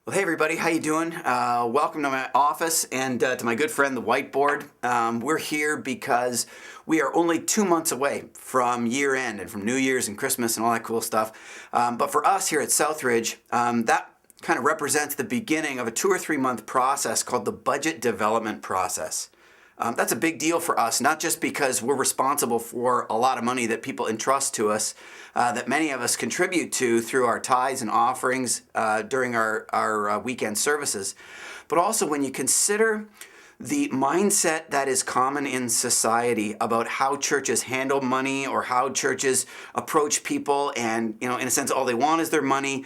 Well, hey everybody, how you doing? Welcome to my office and to my good friend, the whiteboard. We're here because we are only 2 months away from year end and from New Year's and Christmas and all that cool stuff. But for us here at Southridge, that kind of represents the beginning of a 2 or 3 month process called the budget development process. That's a big deal for us, not just because we're responsible for a lot of money that people entrust to us, that many of us contribute to through our tithes and offerings during our weekend services, but also when you consider the mindset that is common in society about how churches handle money or how churches approach people, and in a sense all they want is their money.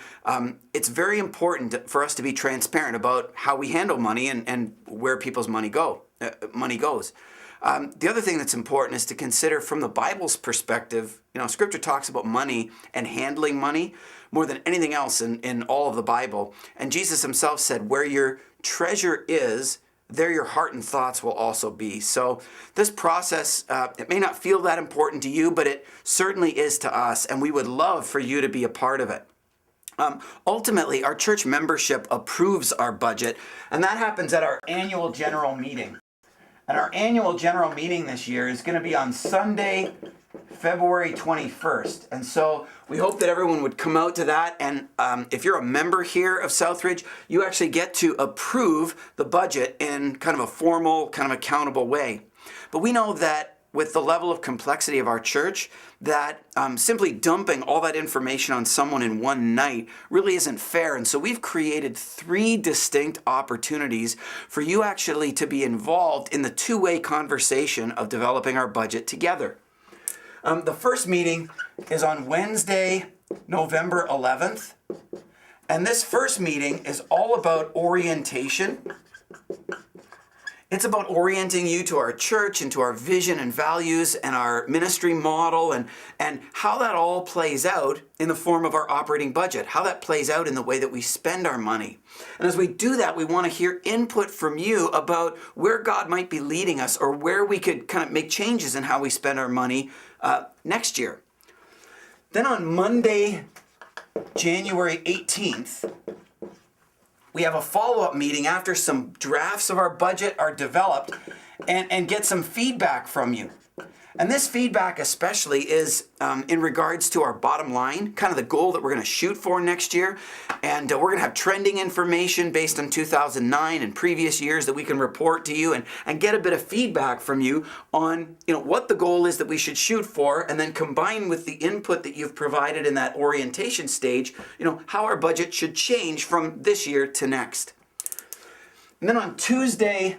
It's very important for us to be transparent about how we handle money and where people's money goes. The other thing that's important is to consider from the Bible's perspective. Scripture talks about money and handling money more than anything else in all of the Bible. And Jesus himself said, where your treasure is, there your heart and thoughts will also be. So this process, it may not feel that important to you, but it certainly is to us, and we would love for you to be a part of it. Ultimately, our church membership approves our budget, and that happens at our annual general meeting. And our annual general meeting this year is going to be on Sunday, February 21st. And so we hope that everyone would come out to that. And if you're a member here of Southridge, you actually get to approve the budget in kind of a formal, kind of accountable way. But we know that with the level of complexity of our church, that simply dumping all that information on someone in one night really isn't fair. And so we've created 3 distinct opportunities for you actually to be involved in the two-way conversation of developing our budget together. The first meeting is on Wednesday, November 11th. And this first meeting is all about orientation. It's about orienting you to our church and to our vision and values and our ministry model and how that all plays out in the form of our operating budget, how that plays out in the way that we spend our money. And as we do that, we want to hear input from you about where God might be leading us or where we could kind of make changes in how we spend our money next year. Then on Monday, January 18th, we have a follow-up meeting after some drafts of our budget are developed and get some feedback from you. And this feedback especially is in regards to our bottom line, kind of the goal that we're going to shoot for next year. And we're going to have trending information based on 2009 and previous years that we can report to you and get a bit of feedback from you on what the goal is that we should shoot for, and then combine with the input that you've provided in that orientation stage, how our budget should change from this year to next. And then on Tuesday,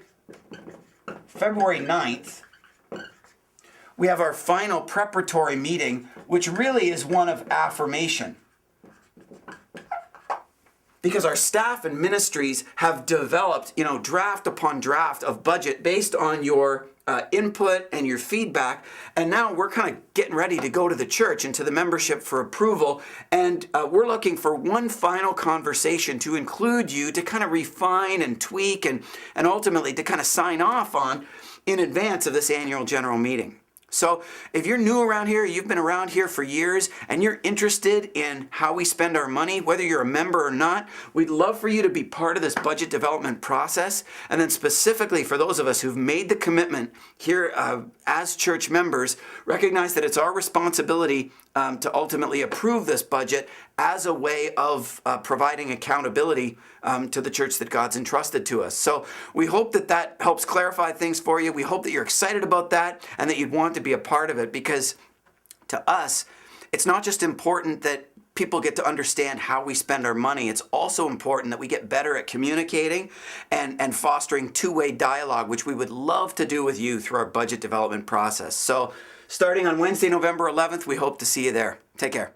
February 9th, we have our final preparatory meeting, which really is one of affirmation. Because our staff and ministries have developed, draft upon draft of budget based on your input and your feedback. And now we're kind of getting ready to go to the church and to the membership for approval. And we're looking for one final conversation to include you to kind of refine and tweak and ultimately to kind of sign off on in advance of this annual general meeting. So if you're new around here, you've been around here for years, and you're interested in how we spend our money, whether you're a member or not, we'd love for you to be part of this budget development process. And then specifically for those of us who've made the commitment here as church members, recognize that it's our responsibility to ultimately approve this budget as a way of providing accountability to the church that God's entrusted to us. So we hope that helps clarify things for you. We hope that you're excited about that and that you'd want to be a part of it, because to us, it's not just important that people get to understand how we spend our money. It's also important that we get better at communicating and fostering two-way dialogue, which we would love to do with you through our budget development process. So starting on Wednesday, November 11th, we hope to see you there. Take care.